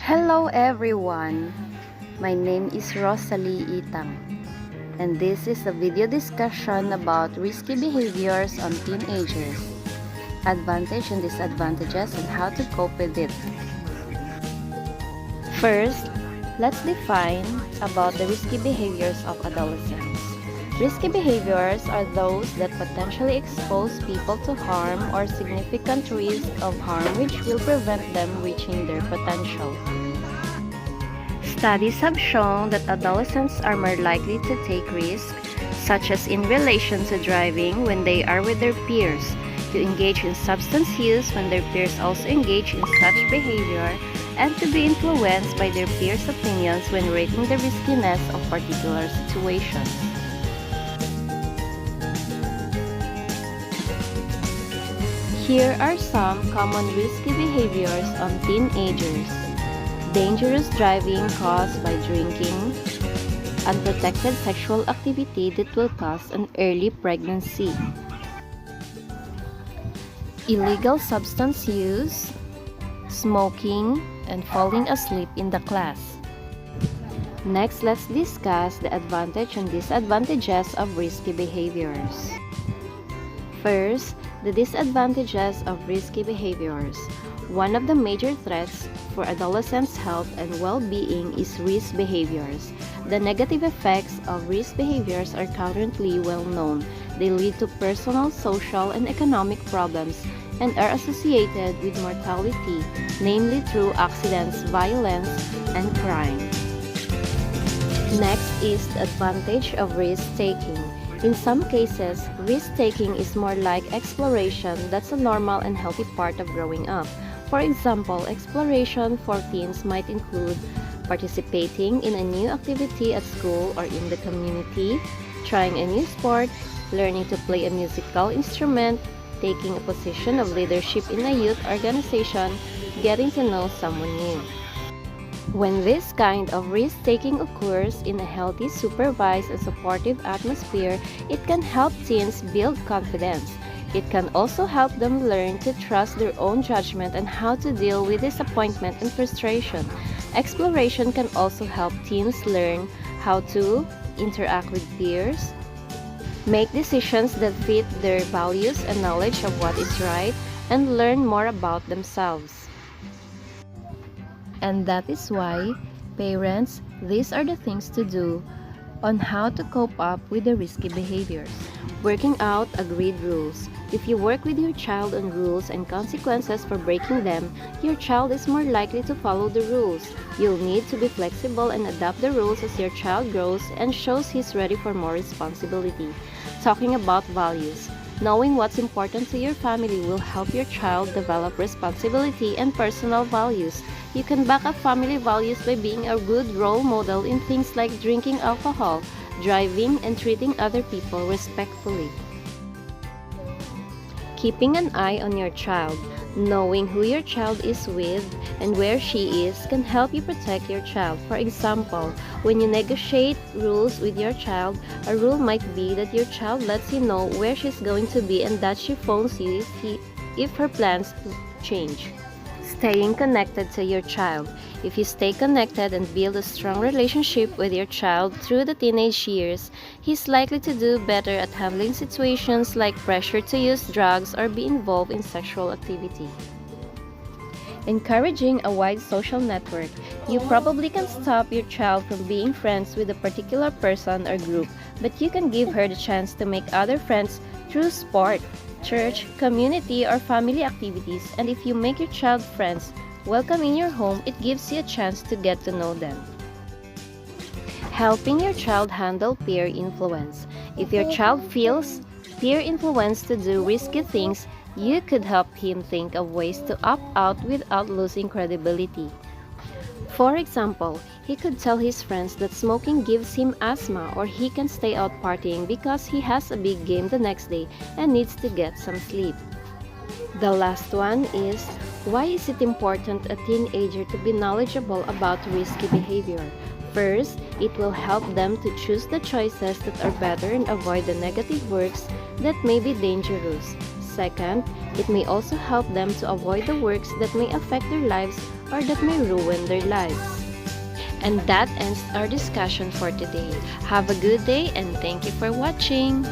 Hello everyone, my name is Rosally Itang, and this is a video discussion about risky behaviors on teenagers, advantages and disadvantages, and how to cope with it. First, let's define about the risky behaviors of adolescents. Risky behaviors are those that potentially expose people to harm or significant risk of harm which will prevent them reaching their potential. Studies have shown that adolescents are more likely to take risks, such as in relation to driving when they are with their peers, to engage in substance use when their peers also engage in such behavior, and to be influenced by their peers' opinions when rating the riskiness of particular situations. Here are some common risky behaviors on teenagers. Dangerous driving caused by drinking, unprotected sexual activity that will cause an early pregnancy, illegal substance use, smoking, and falling asleep in the class. Next, let's discuss the advantages and disadvantages of risky behaviors. First, the disadvantages of risky behaviors. One of the major threats for adolescents' health and well-being is risk behaviors. The negative effects of risk behaviors are currently well known. They lead to personal, social, and economic problems and are associated with mortality, namely through accidents, violence, and crime. Next is the advantage of risk-taking. In some cases, risk-taking is more like exploration. That's a normal and healthy part of growing up. For example, exploration for teens might include participating in a new activity at school or in the community, trying a new sport, learning to play a musical instrument, taking a position of leadership in a youth organization, getting to know someone new. When this kind of risk-taking occurs in a healthy, supervised, and supportive atmosphere, it can help teens build confidence. It can also help them learn to trust their own judgment and how to deal with disappointment and frustration. Exploration can also help teens learn how to interact with peers, make decisions that fit their values and knowledge of what is right, and learn more about themselves. And that is why, parents, these are the things to do on how to cope up with the risky behaviors. Working out agreed rules. If you work with your child on rules and consequences for breaking them, your child is more likely to follow the rules. You'll need to be flexible and adapt the rules as your child grows and shows he's ready for more responsibility. Talking about values. Knowing what's important to your family will help your child develop responsibility and personal values. You can back up family values by being a good role model in things like drinking alcohol, driving, and treating other people respectfully. Keeping an eye on your child. Knowing who your child is with and where she is can help you protect your child. For example, when you negotiate rules with your child, a rule might be that your child lets you know where she's going to be and that she phones you if her plans change. Staying connected to your child. If you stay connected and build a strong relationship with your child through the teenage years, he's likely to do better at handling situations like pressure to use drugs or be involved in sexual activity. Encouraging a wide social network. You probably can stop your child from being friends with a particular person or group, but you can give her the chance to make other friends through sport, church, community, or family activities. And if you make your child friends welcome in your home, it gives you a chance to get to know them. Helping your child handle peer influence. If your child feels peer influence to do risky things, you could help him think of ways to opt out without losing credibility. For example, he could tell his friends that smoking gives him asthma, or he can stay out partying because he has a big game the next day and needs to get some sleep. The last one is, why is it important a teenager to be knowledgeable about risky behavior? First, it will help them to choose the choices that are better and avoid the negative works that may be dangerous. Second, it may also help them to avoid the works that may affect their lives or that may ruin their lives. And that ends our discussion for today. Have a good day and thank you for watching.